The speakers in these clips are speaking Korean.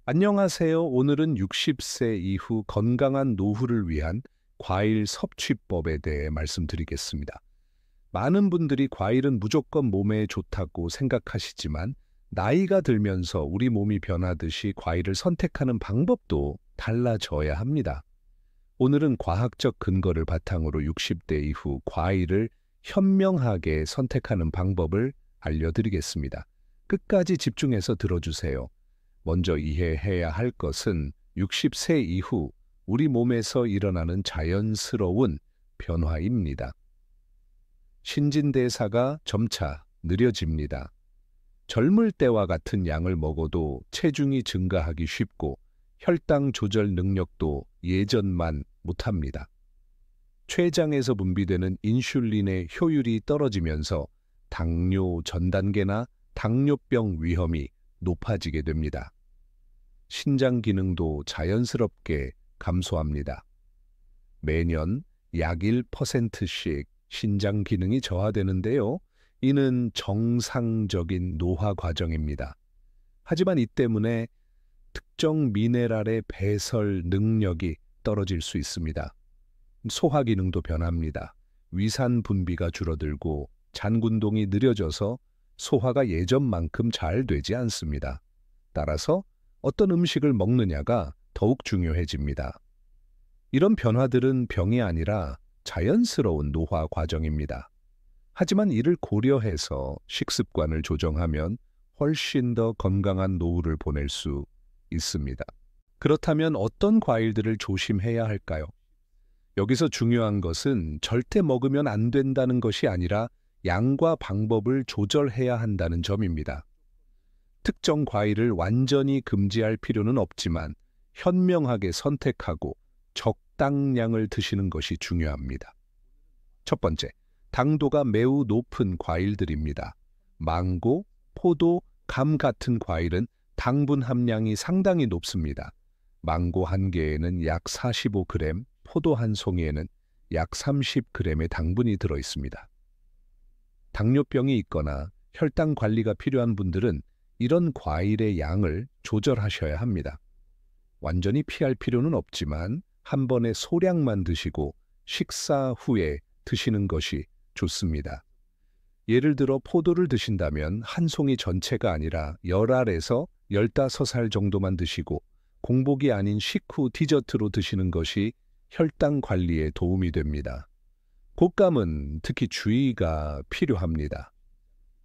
안녕하세요. 오늘은 60세 이후 건강한 노후를 위한 과일 섭취법에 대해 말씀드리겠습니다. 많은 분들이 과일은 무조건 몸에 좋다고 생각하시지만 나이가 들면서 우리 몸이 변하듯이 과일을 선택하는 방법도 달라져야 합니다. 오늘은 과학적 근거를 바탕으로 60대 이후 과일을 현명하게 선택하는 방법을 알려드리겠습니다. 끝까지 집중해서 들어주세요. 먼저 이해해야 할 것은 60세 이후 우리 몸에서 일어나는 자연스러운 변화입니다. 신진대사가 점차 느려집니다. 젊을 때와 같은 양을 먹어도 체중이 증가하기 쉽고 혈당 조절 능력도 예전만 못합니다. 췌장에서 분비되는 인슐린의 효율이 떨어지면서 당뇨 전 단계나 당뇨병 위험이 높아지게 됩니다. 신장 기능도 자연스럽게 감소합니다. 매년 약 1%씩 신장 기능이 저하되는데요. 이는 정상적인 노화 과정입니다. 하지만 이 때문에 특정 미네랄의 배설 능력이 떨어질 수 있습니다. 소화 기능도 변합니다. 위산 분비가 줄어들고 잔군동이 느려져서 소화가 예전만큼 잘 되지 않습니다. 따라서 어떤 음식을 먹느냐가 더욱 중요해집니다. 이런 변화들은 병이 아니라 자연스러운 노화 과정입니다. 하지만 이를 고려해서 식습관을 조정하면 훨씬 더 건강한 노후를 보낼 수 있습니다. 그렇다면 어떤 과일들을 조심해야 할까요? 여기서 중요한 것은 절대 먹으면 안 된다는 것이 아니라 양과 방법을 조절해야 한다는 점입니다. 특정 과일을 완전히 금지할 필요는 없지만 현명하게 선택하고 적당량을 드시는 것이 중요합니다. 첫 번째, 당도가 매우 높은 과일들입니다. 망고, 포도, 감 같은 과일은 당분 함량이 상당히 높습니다. 망고 한 개에는 약 45g, 포도 한 송이에는 약 30g의 당분이 들어 있습니다. 당뇨병이 있거나 혈당 관리가 필요한 분들은 이런 과일의 양을 조절하셔야 합니다. 완전히 피할 필요는 없지만 한 번에 소량만 드시고 식사 후에 드시는 것이 좋습니다. 예를 들어 포도를 드신다면 한 송이 전체가 아니라 10알에서 15알 정도만 드시고 공복이 아닌 식후 디저트로 드시는 것이 혈당 관리에 도움이 됩니다. 곶감은 특히 주의가 필요합니다.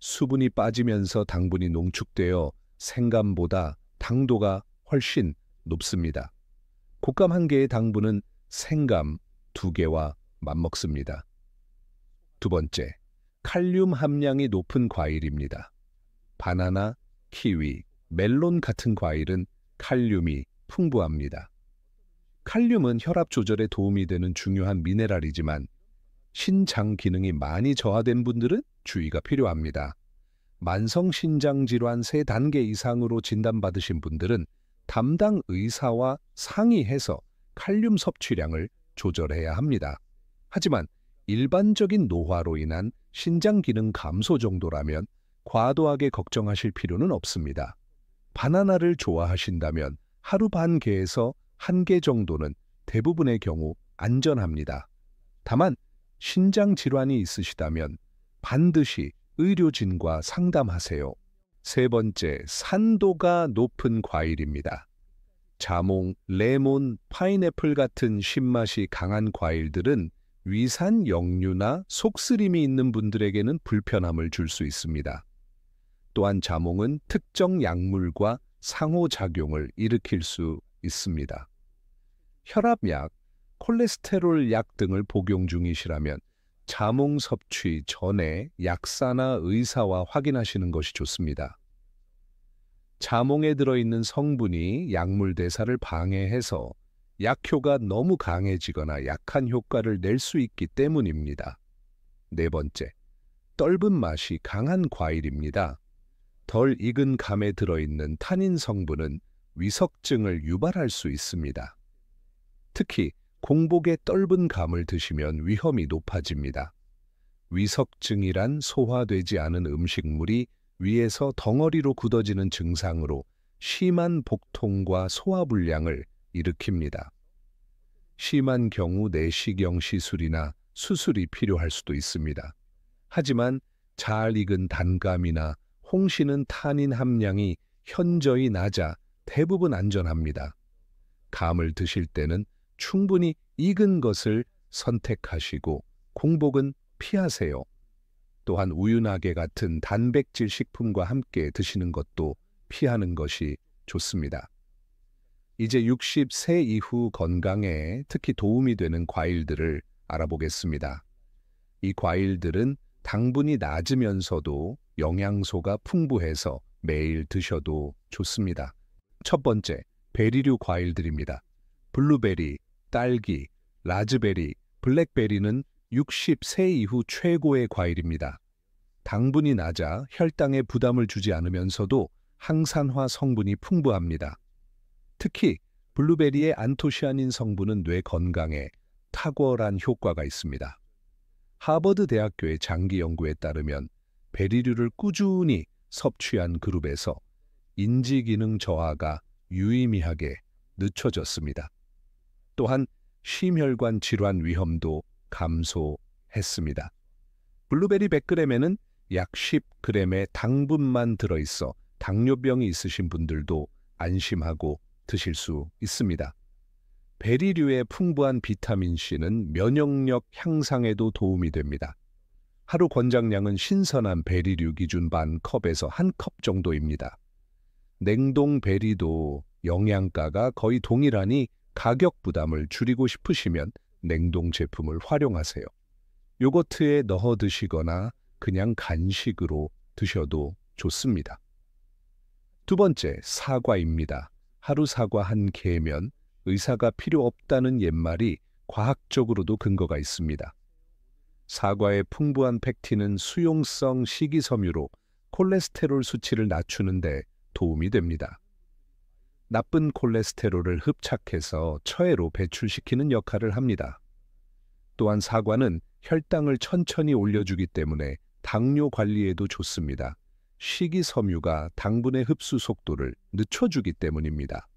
수분이 빠지면서 당분이 농축되어 생감보다 당도가 훨씬 높습니다. 곶감 한 개의 당분은 생감 2개와 맞먹습니다. 두 번째, 칼륨 함량이 높은 과일입니다. 바나나, 키위, 멜론 같은 과일은 칼륨이 풍부합니다. 칼륨은 혈압 조절에 도움이 되는 중요한 미네랄이지만 신장 기능이 많이 저하된 분들은 주의가 필요합니다. 만성신장질환 3단계 이상으로 진단받으신 분들은 담당 의사와 상의해서 칼륨 섭취량을 조절해야 합니다. 하지만 일반적인 노화로 인한 신장 기능 감소 정도라면 과도하게 걱정하실 필요는 없습니다. 바나나를 좋아하신다면 하루 반 개에서 1개 정도는 대부분의 경우 안전합니다. 다만 신장 질환이 있으시다면 반드시 의료진과 상담하세요. 세 번째, 산도가 높은 과일입니다. 자몽, 레몬, 파인애플 같은 신맛이 강한 과일들은 위산 역류나 속쓰림이 있는 분들에게는 불편함을 줄 수 있습니다. 또한 자몽은 특정 약물과 상호작용을 일으킬 수 있습니다. 혈압약, 콜레스테롤 약 등을 복용 중이시라면 자몽 섭취 전에 약사나 의사와 확인하시는 것이 좋습니다. 자몽에 들어있는 성분이 약물 대사를 방해해서 약효가 너무 강해지거나 약한 효과를 낼 수 있기 때문입니다. 네 번째, 떫은 맛이 강한 과일입니다. 덜 익은 감에 들어있는 타닌 성분은 위석증을 유발할 수 있습니다. 특히 공복에 떫은 감을 드시면 위험이 높아집니다. 위석증이란 소화되지 않은 음식물이 위에서 덩어리로 굳어지는 증상으로 심한 복통과 소화불량을 일으킵니다. 심한 경우 내시경 시술이나 수술이 필요할 수도 있습니다. 하지만 잘 익은 단감이나 홍시는 타닌 함량이 현저히 낮아 대부분 안전합니다. 감을 드실 때는 충분히 익은 것을 선택하시고 공복은 피하세요. 또한 우유나게 같은 단백질 식품과 함께 드시는 것도 피하는 것이 좋습니다. 이제 60세 이후 건강에 특히 도움이 되는 과일들을 알아보겠습니다. 이 과일들은 당분이 낮으면서도 영양소가 풍부해서 매일 드셔도 좋습니다. 첫 번째, 베리류 과일들입니다. 블루베리, 딸기, 라즈베리, 블랙베리는 60세 이후 최고의 과일입니다. 당분이 낮아 혈당에 부담을 주지 않으면서도 항산화 성분이 풍부합니다. 특히 블루베리의 안토시아닌 성분은 뇌 건강에 탁월한 효과가 있습니다. 하버드 대학교의 장기 연구에 따르면 베리류를 꾸준히 섭취한 그룹에서 인지기능 저하가 유의미하게 늦춰졌습니다. 또한 심혈관 질환 위험도 감소했습니다. 블루베리 100g에는 약 10g의 당분만 들어있어 당뇨병이 있으신 분들도 안심하고 드실 수 있습니다. 베리류의 풍부한 비타민C는 면역력 향상에도 도움이 됩니다. 하루 권장량은 신선한 베리류 기준 반 컵에서 한 컵 정도입니다. 냉동 베리도 영양가가 거의 동일하니 가격 부담을 줄이고 싶으시면 냉동 제품을 활용하세요. 요거트에 넣어 드시거나 그냥 간식으로 드셔도 좋습니다. 두 번째, 사과입니다. 하루 사과 한 개면 의사가 필요 없다는 옛말이 과학적으로도 근거가 있습니다. 사과의 풍부한 펙틴은 수용성 식이섬유로 콜레스테롤 수치를 낮추는 데 도움이 됩니다. 나쁜 콜레스테롤을 흡착해서 처해로 배출시키는 역할을 합니다. 또한 사과는 혈당을 천천히 올려주기 때문에 당뇨 관리에도 좋습니다. 식이섬유가 당분의 흡수 속도를 늦춰주기 때문입니다.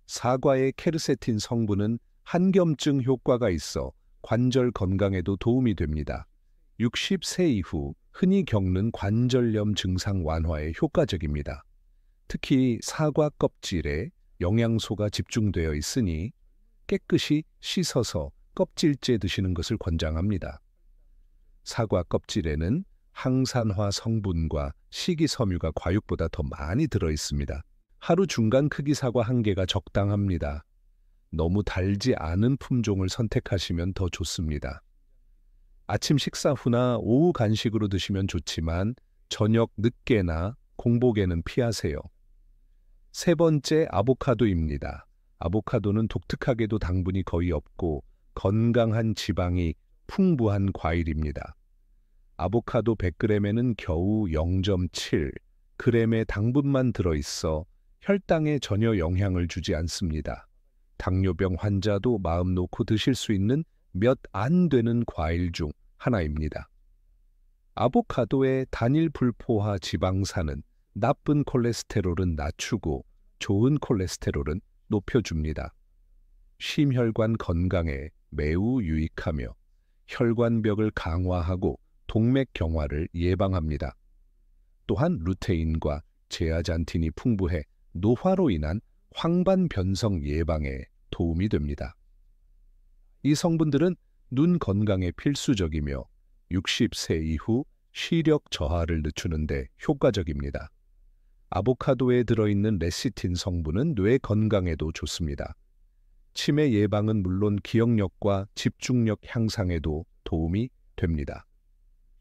사과의 케르세틴 성분은 한겸증 효과가 있어 관절 건강에도 도움이 됩니다. 60세 이후 흔히 겪는 관절염 증상 완화에 효과적입니다. 특히 사과 껍질에 영양소가 집중되어 있으니 깨끗이 씻어서 껍질째 드시는 것을 권장합니다. 사과 껍질에는 항산화 성분과 식이섬유가 과육보다 더 많이 들어 있습니다. 하루 중간 크기 사과 한 개가 적당합니다. 너무 달지 않은 품종을 선택하시면 더 좋습니다. 아침 식사 후나 오후 간식으로 드시면 좋지만 저녁 늦게나 공복에는 피하세요. 세 번째, 아보카도입니다. 아보카도는 독특하게도 당분이 거의 없고 건강한 지방이 풍부한 과일입니다. 아보카도 100g에는 겨우 0.7g의 당분만 들어있어 혈당에 전혀 영향을 주지 않습니다. 당뇨병 환자도 마음 놓고 드실 수 있는 몇 안 되는 과일 중 하나입니다. 아보카도의 단일 불포화 지방산은 나쁜 콜레스테롤은 낮추고 좋은 콜레스테롤은 높여줍니다. 심혈관 건강에 매우 유익하며 혈관벽을 강화하고 동맥경화를 예방합니다. 또한 루테인과 제아잔틴이 풍부해 노화로 인한 황반 변성 예방에 도움이 됩니다. 이 성분들은 눈 건강에 필수적이며 60세 이후 시력 저하를 늦추는 데 효과적입니다. 아보카도에 들어있는 레시틴 성분은 뇌 건강에도 좋습니다. 치매 예방은 물론 기억력과 집중력 향상에도 도움이 됩니다.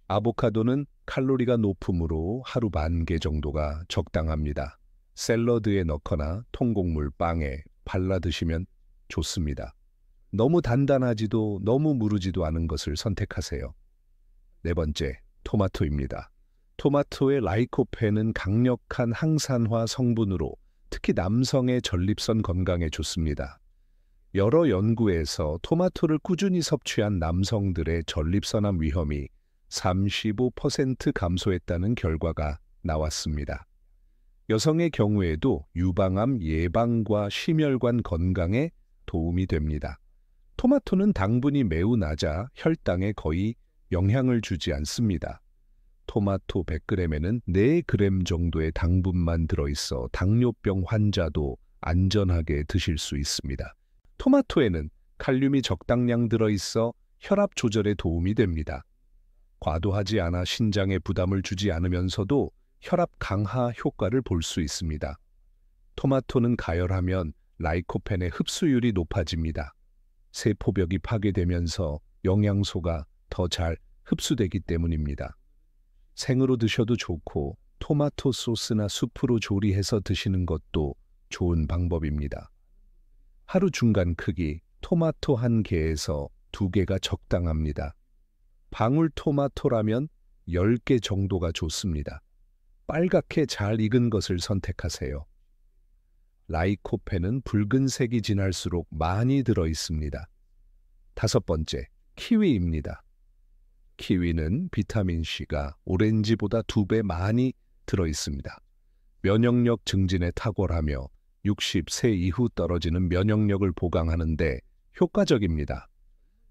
아보카도는 칼로리가 높으므로 하루 반 개 정도가 적당합니다. 샐러드에 넣거나 통곡물 빵에 발라 드시면 좋습니다. 너무 단단하지도 너무 무르지도 않은 것을 선택하세요. 네 번째, 토마토입니다. 토마토의 라이코펜은 강력한 항산화 성분으로 특히 남성의 전립선 건강에 좋습니다. 여러 연구에서 토마토를 꾸준히 섭취한 남성들의 전립선암 위험이 35% 감소했다는 결과가 나왔습니다. 여성의 경우에도 유방암 예방과 심혈관 건강에 도움이 됩니다. 토마토는 당분이 매우 낮아 혈당에 거의 영향을 주지 않습니다. 토마토 100g에는 4g 정도의 당분만 들어있어 당뇨병 환자도 안전하게 드실 수 있습니다. 토마토에는 칼륨이 적당량 들어있어 혈압 조절에 도움이 됩니다. 과도하지 않아 신장에 부담을 주지 않으면서도 혈압 강화 효과를 볼 수 있습니다. 토마토는 가열하면 라이코펜의 흡수율이 높아집니다. 세포벽이 파괴되면서 영양소가 더 잘 흡수되기 때문입니다. 생으로 드셔도 좋고 토마토 소스나 수프로 조리해서 드시는 것도 좋은 방법입니다. 하루 중간 크기 토마토 1개에서 2개가 적당합니다. 방울토마토라면 10개 정도가 좋습니다. 빨갛게 잘 익은 것을 선택하세요. 라이코펜은 붉은색이 진할수록 많이 들어 있습니다. 5번째, 키위입니다. 키위는 비타민C가 오렌지보다 2배 많이 들어 있습니다. 면역력 증진에 탁월하며 60세 이후 떨어지는 면역력을 보강하는 데 효과적입니다.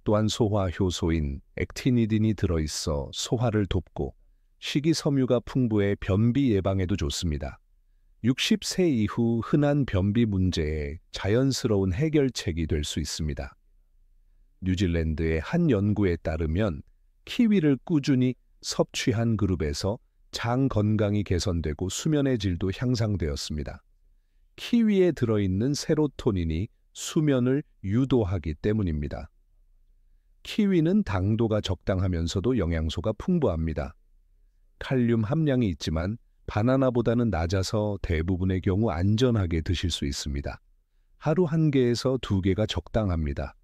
또한 소화 효소인 액티니딘이 들어있어 소화를 돕고 식이섬유가 풍부해 변비 예방에도 좋습니다. 60세 이후 흔한 변비 문제에 자연스러운 해결책이 될 수 있습니다. 뉴질랜드의 한 연구에 따르면 키위를 꾸준히 섭취한 그룹에서 장 건강이 개선되고 수면의 질도 향상되었습니다. 키위에 들어있는 세로토닌이 수면을 유도하기 때문입니다. 키위는 당도가 적당하면서도 영양소가 풍부합니다. 칼륨 함량이 있지만 바나나보다는 낮아서 대부분의 경우 안전하게 드실 수 있습니다. 하루 1개에서 2개가 적당합니다.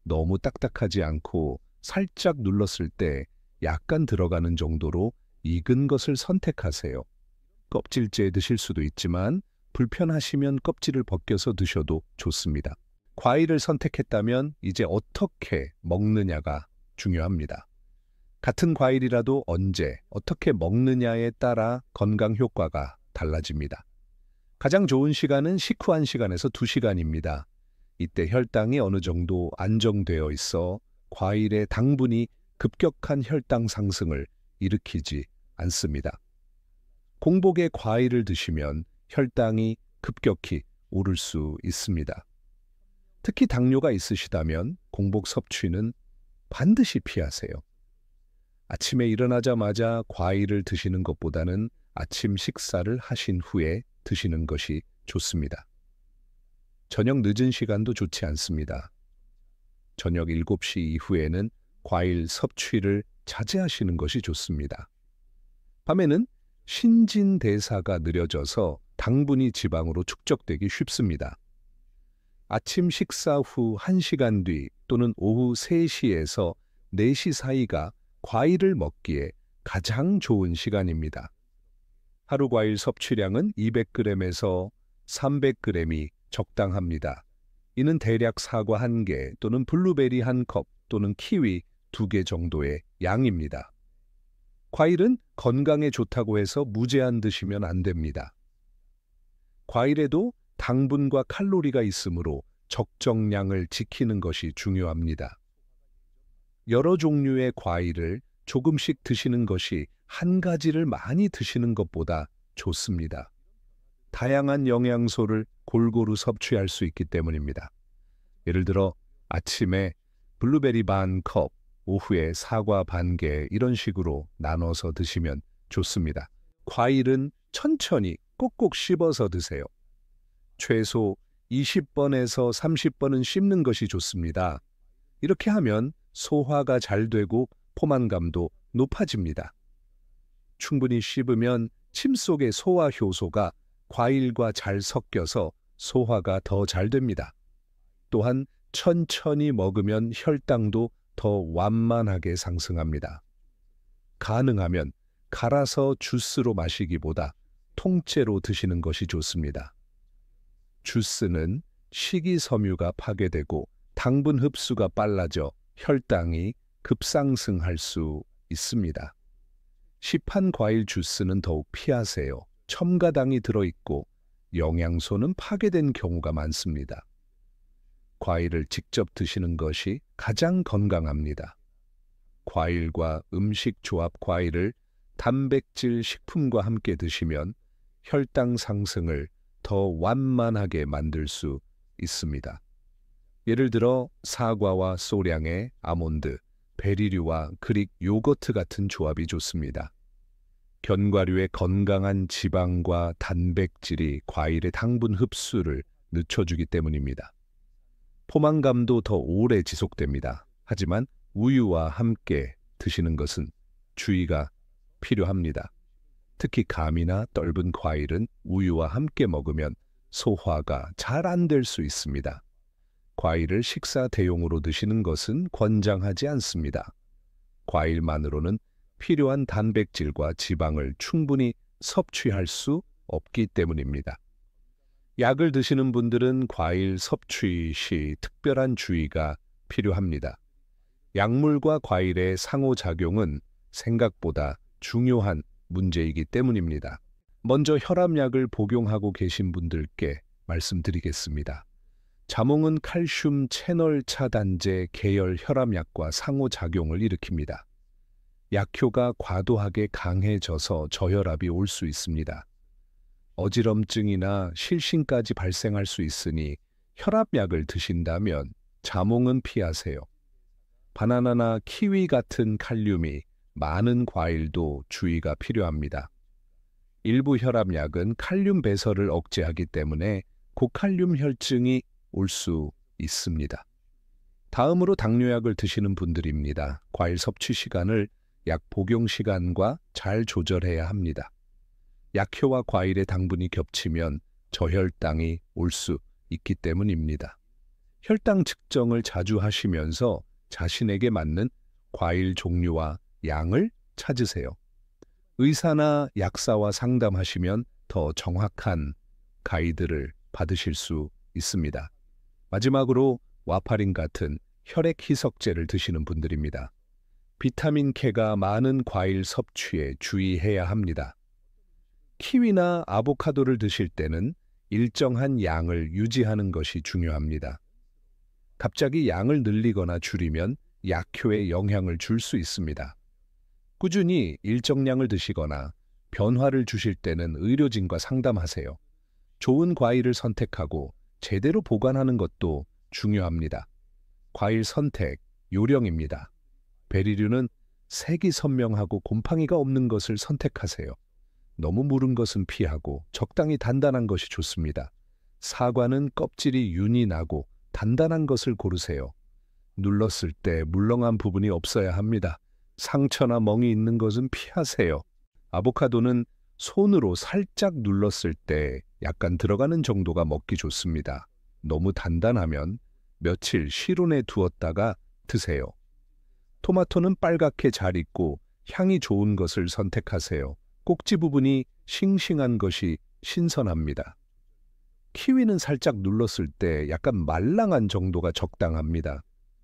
너무 딱딱하지 않고 살짝 눌렀을 때 약간 들어가는 정도로 익은 것을 선택하세요. 껍질째 드실 수도 있지만 불편하시면 껍질을 벗겨서 드셔도 좋습니다. 과일을 선택했다면 이제 어떻게 먹느냐가 중요합니다. 같은 과일이라도 언제, 어떻게 먹느냐에 따라 건강 효과가 달라집니다. 가장 좋은 시간은 식후 1시간에서 2시간입니다. 이때 혈당이 어느 정도 안정되어 있어 과일의 당분이 급격한 혈당 상승을 일으키지 않습니다. 공복에 과일을 드시면 혈당이 급격히 오를 수 있습니다. 특히 당뇨가 있으시다면 공복 섭취는 반드시 피하세요. 아침에 일어나자마자 과일을 드시는 것보다는 아침 식사를 하신 후에 드시는 것이 좋습니다. 저녁 늦은 시간도 좋지 않습니다. 저녁 7시 이후에는 과일 섭취를 자제하시는 것이 좋습니다. 밤에는 신진대사가 느려져서 당분이 지방으로 축적되기 쉽습니다. 아침 식사 후 1시간 뒤 또는 오후 3시에서 4시 사이가 과일을 먹기에 가장 좋은 시간입니다. 하루 과일 섭취량은 200g에서 300g이 적당합니다. 이는 대략 사과 1개 또는 블루베리 1컵 또는 키위 2개 정도의 양입니다. 과일은 건강에 좋다고 해서 무제한 드시면 안 됩니다. 과일에도 당분과 칼로리가 있으므로 적정량을 지키는 것이 중요합니다. 여러 종류의 과일을 조금씩 드시는 것이 한 가지를 많이 드시는 것보다 좋습니다. 다양한 영양소를 골고루 섭취할 수 있기 때문입니다. 예를 들어 아침에 블루베리 반 컵, 오후에 사과 반 개 이런 식으로 나눠서 드시면 좋습니다. 과일은 천천히 꼭꼭 씹어서 드세요. 최소 20번에서 30번은 씹는 것이 좋습니다. 이렇게 하면 소화가 잘 되고 포만감도 높아집니다. 충분히 씹으면 침 속의 소화 효소가 과일과 잘 섞여서 소화가 더 잘 됩니다. 또한 천천히 먹으면 혈당도 더 완만하게 상승합니다. 가능하면 갈아서 주스로 마시기보다 통째로 드시는 것이 좋습니다. 주스는 식이섬유가 파괴되고 당분 흡수가 빨라져 혈당이 급상승할 수 있습니다. 시판 과일 주스는 더욱 피하세요. 첨가당이 들어있고 영양소는 파괴된 경우가 많습니다. 과일을 직접 드시는 것이 가장 건강합니다. 과일과 음식 조합 과일을 단백질 식품과 함께 드시면 혈당 상승을 더 완만하게 만들 수 있습니다. 예를 들어 사과와 소량의 아몬드, 베리류와 그릭 요거트 같은 조합이 좋습니다. 견과류의 건강한 지방과 단백질이 과일의 당분 흡수를 늦춰주기 때문입니다. 포만감도 더 오래 지속됩니다. 하지만 우유와 함께 드시는 것은 주의가 필요합니다. 특히 감이나 떫은 과일은 우유와 함께 먹으면 소화가 잘 안 될 수 있습니다. 과일을 식사 대용으로 드시는 것은 권장하지 않습니다. 과일만으로는 필요한 단백질과 지방을 충분히 섭취할 수 없기 때문입니다. 약을 드시는 분들은 과일 섭취 시 특별한 주의가 필요합니다. 약물과 과일의 상호작용은 생각보다 중요한 문제이기 때문입니다. 먼저 혈압약을 복용하고 계신 분들께 말씀드리겠습니다. 자몽은 칼슘 채널 차단제 계열 혈압약과 상호작용을 일으킵니다. 약효가 과도하게 강해져서 저혈압이 올 수 있습니다. 어지럼증이나 실신까지 발생할 수 있으니 혈압약을 드신다면 자몽은 피하세요. 바나나나 키위 같은 칼륨이 많은 과일도 주의가 필요합니다. 일부 혈압약은 칼륨 배설을 억제하기 때문에 고칼륨 혈증이 올 수 있습니다. 다음으로 당뇨약을 드시는 분들입니다. 과일 섭취 시간을 약 복용 시간과 잘 조절해야 합니다. 약효와 과일의 당분이 겹치면 저혈당이 올 수 있기 때문입니다. 혈당 측정을 자주 하시면서 자신에게 맞는 과일 종류와 양을 찾으세요. 의사나 약사와 상담하시면 더 정확한 가이드를 받으실 수 있습니다. 마지막으로 와파린 같은 혈액 희석제를 드시는 분들입니다. 비타민 K가 많은 과일 섭취에 주의해야 합니다. 키위나 아보카도를 드실 때는 일정한 양을 유지하는 것이 중요합니다. 갑자기 양을 늘리거나 줄이면 약효에 영향을 줄 수 있습니다. 꾸준히 일정량을 드시거나 변화를 주실 때는 의료진과 상담하세요. 좋은 과일을 선택하고 제대로 보관하는 것도 중요합니다. 과일 선택, 요령입니다. 베리류는 색이 선명하고 곰팡이가 없는 것을 선택하세요. 너무 무른 것은 피하고 적당히 단단한 것이 좋습니다. 사과는 껍질이 윤이 나고 단단한 것을 고르세요. 눌렀을 때 물렁한 부분이 없어야 합니다. 상처나 멍이 있는 것은 피하세요. 아보카도는 손으로 살짝 눌렀을 때 약간 들어가는 정도가 먹기 좋습니다. 너무 단단하면 며칠 실온에 두었다가 드세요. 토마토는 빨갛게 잘 익고 향이 좋은 것을 선택하세요. 꼭지 부분이 싱싱한 것이 신선합니다. 키위는 살짝 눌렀을 때 약간 말랑한 정도가 적당합니다.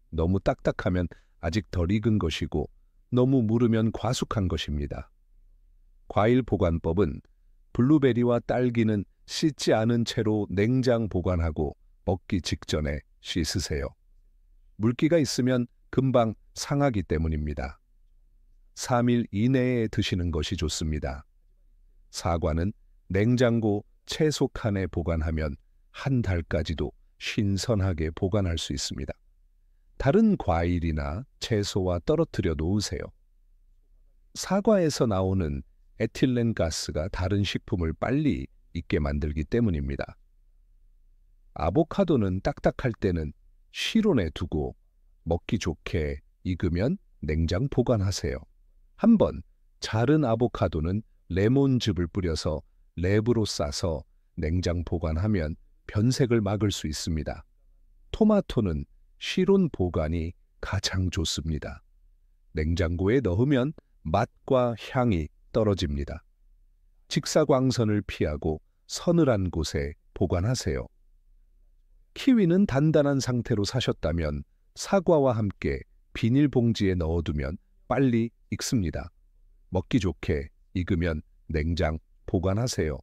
너무 딱딱하면 아직 덜 익은 것이고 너무 무르면 과숙한 것입니다. 과일 보관법은 블루베리와 딸기는 씻지 않은 채로 냉장 보관하고 먹기 직전에 씻으세요. 물기가 있으면 금방 상하기 때문입니다. 3일 이내에 드시는 것이 좋습니다. 사과는 냉장고 채소 칸에 보관하면 한 달까지도 신선하게 보관할 수 있습니다. 다른 과일이나 채소와 떨어뜨려 놓으세요. 사과에서 나오는 에틸렌 가스가 다른 식품을 빨리 익게 만들기 때문입니다. 아보카도는 딱딱할 때는 실온에 두고 먹기 좋게 익으면 냉장 보관하세요. 한번 자른 아보카도는 레몬즙을 뿌려서 랩으로 싸서 냉장 보관하면 변색을 막을 수 있습니다. 토마토는 실온 보관이 가장 좋습니다. 냉장고에 넣으면 맛과 향이 떨어집니다. 직사광선을 피하고 서늘한 곳에 보관하세요. 키위는 단단한 상태로 사셨다면 사과와 함께 비닐봉지에 넣어두면 빨리 익습니다. 먹기 좋게 익으면 냉장 보관하세요.